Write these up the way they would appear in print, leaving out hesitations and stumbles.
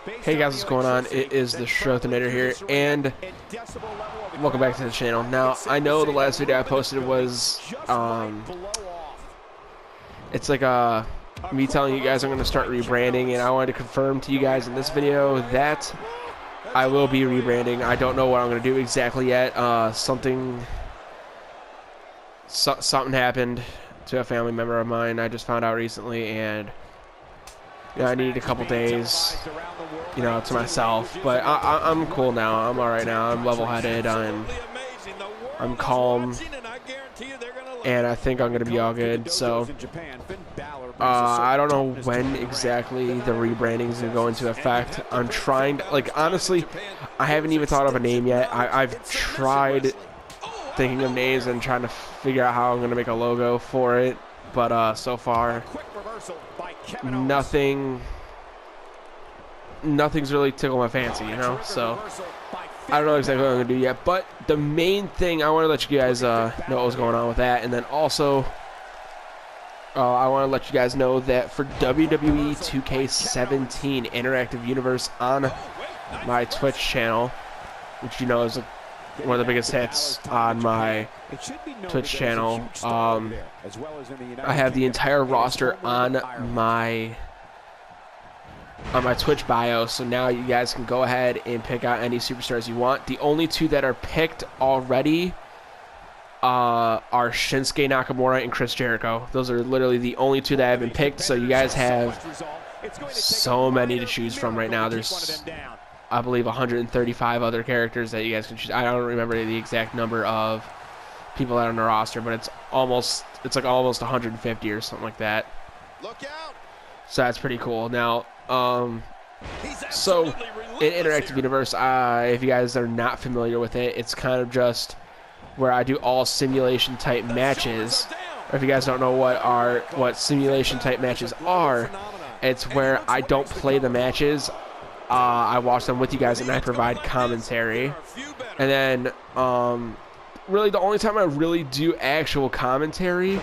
Hey guys, what's going on? It is the Schrothinator here, and welcome back to the channel. Now, I know the last video I posted was, it's like me telling you guys I'm going to start rebranding, and I wanted to confirm to you guys in this video that I will be rebranding. I don't know what I'm going to do exactly yet. Something happened to a family member of mine I just found out recently, and I needed a couple days, to myself. But I'm cool now. I'm all right now. I'm level-headed. I'm calm, and I think I'm gonna be all good. So I don't know when exactly the rebranding is gonna go into effect. I'm trying to, honestly, I haven't even thought of a name yet. I've tried thinking of names and trying to figure out how I'm gonna make a logo for it, but so far nothing's really tickled my fancy, so I don't know exactly what I'm gonna do yet. But the main thing, I want to let you guys know what was going on with that, and then also I want to let you guys know that for WWE 2K17 Interactive Universe on my Twitch channel, which is one of the biggest hits on my Twitch channel, I have the entire roster on my Twitch bio, so now you guys can go ahead and pick out any superstars you want. The only two that are picked already are Shinsuke Nakamura and Chris Jericho. Those are literally the only two that have been picked, so you guys have so many to choose from right now. There's, I believe, 135 other characters that you guys can choose. I don't remember the exact number of people that are on the roster, but it's like almost 150 or something like that. So that's pretty cool. Now, so in Interactive Universe, if you guys are not familiar with it, it's kind of just where I do all simulation type matches. Or if you guys don't know what simulation type matches are, it's where I don't play the matches. I watch them with you guys and I provide commentary. And then really the only time I really do actual commentary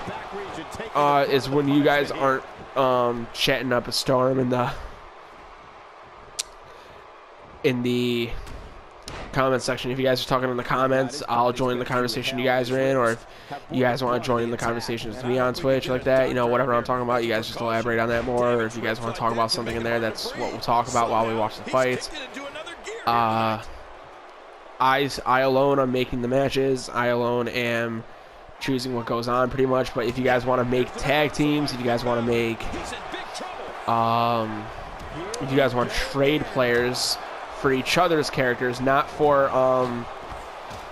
is when you guys aren't chatting up a storm in the comment section. If you guys are talking in the comments, I'll join the conversation you guys are in, or if you guys want to join in the conversation with me on Twitch like that, whatever I'm talking about, you guys just elaborate on that more. Or if you guys want to talk about something in there, that's what we'll talk about while we watch the fights. I alone am making the matches. I alone am choosing what goes on pretty much. But if you guys want to make tag teams, if you guys want to make if you guys want to trade players for each other's characters, not for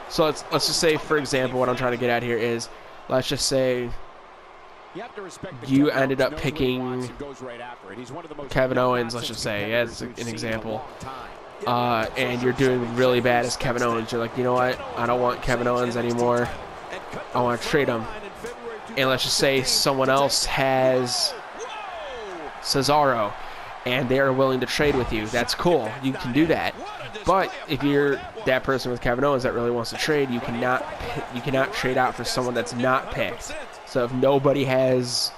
so let's just say, for example, what I'm trying to get at here is, let's just say you ended up picking Kevin Owens, let's just say, as an example, and you're doing really bad as Kevin Owens. You're like, you know what, I don't want Kevin Owens anymore, I want to trade him. And let's just say someone else has Cesaro and they are willing to trade with you. That's cool, you can do that. But if you're that person with Kevin Owens that really wants to trade, you cannot trade out for someone that's not picked. So if nobody has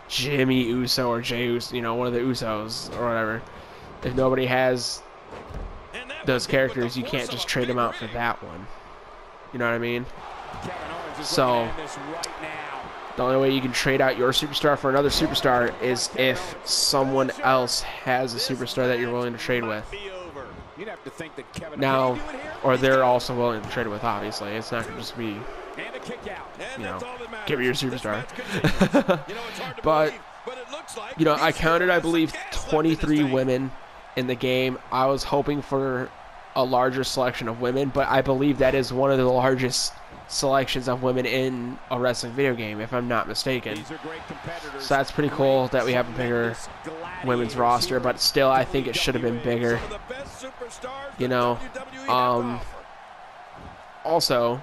Jimmy Uso or Jey Uso, one of the Usos or whatever, if nobody has those characters, you can't just trade them out for that one. You know what I mean? So the only way you can trade out your superstar for another superstar is if someone else has a superstar that you're willing to trade with. Now, or they're also willing to trade with, obviously. It's not going to just be, give me your superstar. But, I counted, I believe, 23 women in the game. I was hoping for a larger selection of women, but I believe that is one of the largest selections of women in a wrestling video game, if I'm not mistaken. So that's pretty cool that we have a bigger women's roster, but still I think it should have been bigger. Also,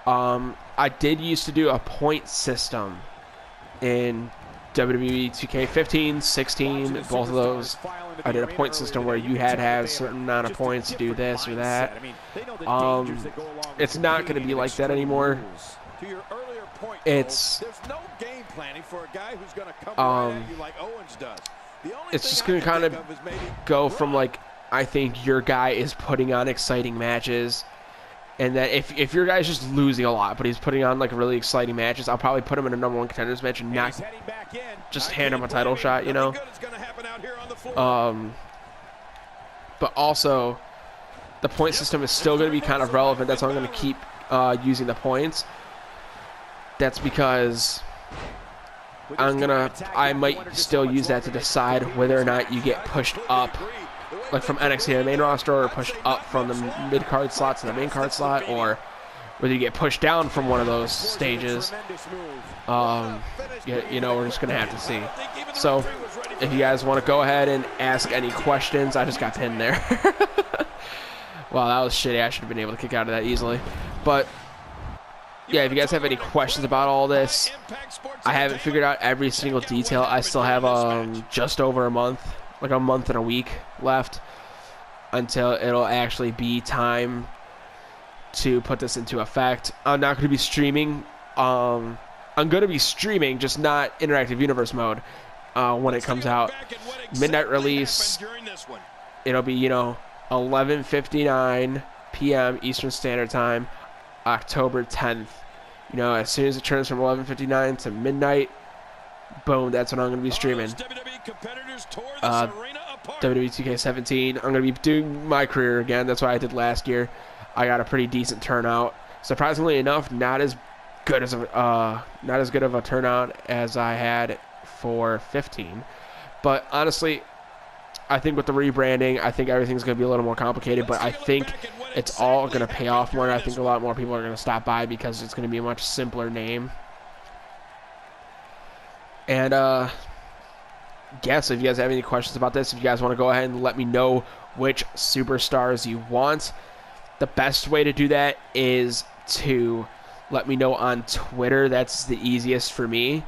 I did used to do a point system in WWE 2K15, 16, both of those. I did a point system where you had to have a certain amount of points to do this or that. It's not going to be like that anymore. It's It's just going to kind of go from, like, I think your guy is putting on exciting matches, and that if your guy's just losing a lot, but he's putting on, like, really exciting matches, I'll probably put him in a #1 contenders match and not just hand him a title shot, you know? But also, the point system is still going to be kind of relevant. That's why I'm going to keep using the points. That's because I might still use that to decide whether or not you get pushed up, like from NXT to the main roster, or pushed up from the mid-card slot to the main card slot, or whether you get pushed down from one of those stages. You know, we're just going to have to see. So, if you guys want to go ahead and ask any questions, I just got pinned there. Wow, that was shitty. I should have been able to kick out of that easily. But, yeah, if you guys have any questions about all this, I haven't figured out every single detail. I still have just over a month, like a month and a week left until it'll actually be time to put this into effect. I'm not going to be streaming. I'm going to be streaming, just not Interactive Universe mode when it comes out. Midnight release. It'll be, you know, 11:59 p.m. Eastern Standard Time, October 10th. You know, as soon as it turns from 11:59 to midnight, boom, that's when I'm going to be streaming. Wwe 2K17. I'm going to be doing my career again. That's what I did last year. I got a pretty decent turnout. Surprisingly enough, not as good of a turnout as I had for 15. But honestly, I think with the rebranding, I think everything's going to be a little more complicated, but I think it's all going to pay off more. I think a lot more people are going to stop by because it's going to be a much simpler name. And, yeah, so if you guys have any questions about this, if you guys want to go ahead and let me know which superstars you want, the best way to do that is to let me know on Twitter. That's the easiest for me.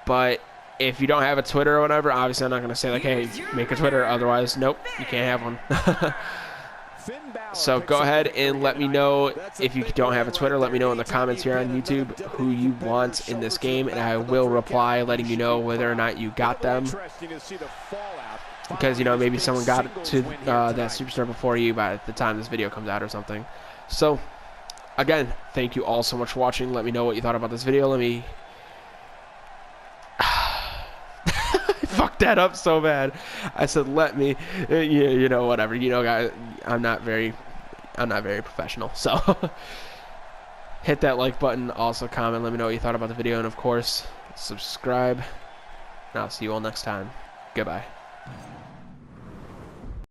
But if you don't have a Twitter or whatever, obviously I'm not going to say, like, hey, make a Twitter. Otherwise, nope, you can't have one. So go ahead and let me know if you don't have a Twitter. Let me know in the comments here on YouTube who you want in this game, and I will reply letting you know whether or not you got them. Because, you know, maybe someone got to that superstar before you by the time this video comes out or something. So, again, thank you all so much for watching. Let me know what you thought about this video. Let me... fucked that up so bad. I said let me, you know, whatever. You know, guys, I'm not very professional. So hit that like button. Also comment. Let me know what you thought about the video, and of course, subscribe. And I'll see you all next time. Goodbye.